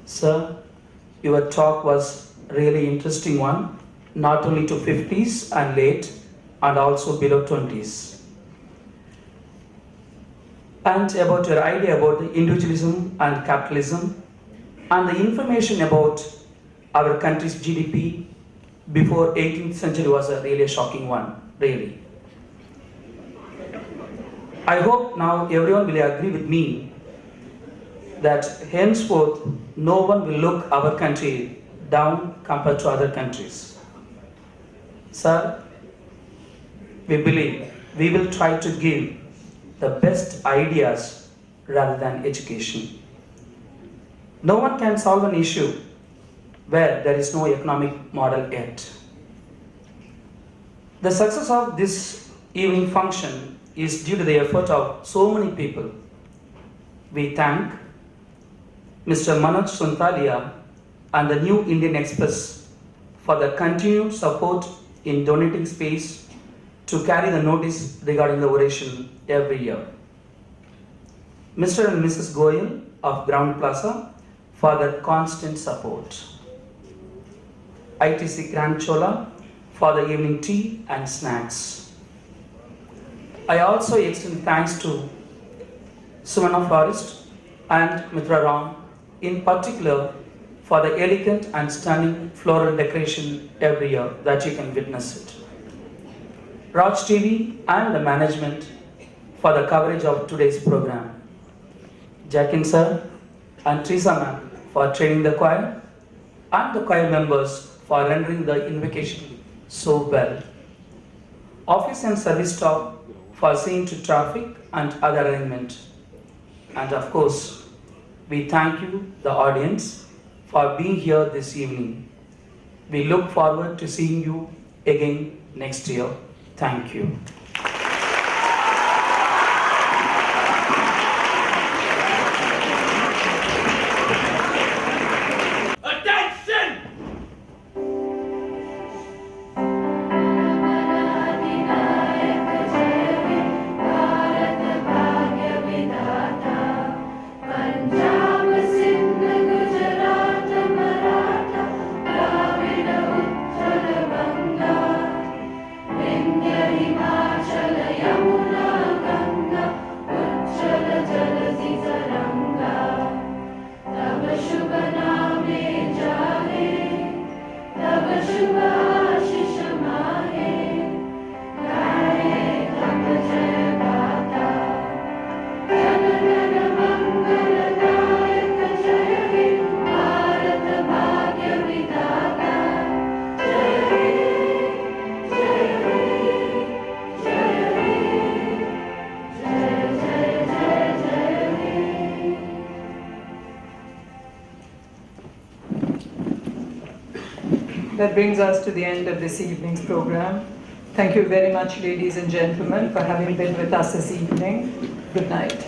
Sir, your talk was really interesting one, not only to 50s and late, and also below 20s. And about your idea about the individualism and capitalism, and the information about our country's GDP before 18th century was a really shocking one, really. I hope now everyone will agree with me that henceforth no one will look our country down compared to other countries. Sir, we believe we will try to give the best ideas rather than education. No one can solve an issue where there is no economic model yet. The success of this evening function is due to the effort of so many people. We thank Mr. Manoj Suntalia and the New Indian Express for the continued support in donating space to carry the notice regarding the oration every year. Mr. and Mrs. Goyal of Ground Plaza for their constant support. ITC Grand Chola for the evening tea and snacks. I also extend thanks to Sumana Forest and Mitra Ram in particular for the elegant and stunning floral decoration every year that you can witness it. Raj TV and the management for the coverage of today's program. Jackin sir and Teresa ma'am for training the choir and the choir members for rendering the invocation so well. Office and service staff for seeing to traffic and other arrangement. And of course, we thank you, the audience, for being here this evening. We look forward to seeing you again next year. Thank you. Punjab, Sindh, Gujarat, Maratha, Dravida, Uttara That brings us to the end of this evening's program. Thank you very much, ladies and gentlemen, for having been with us this evening. Good night.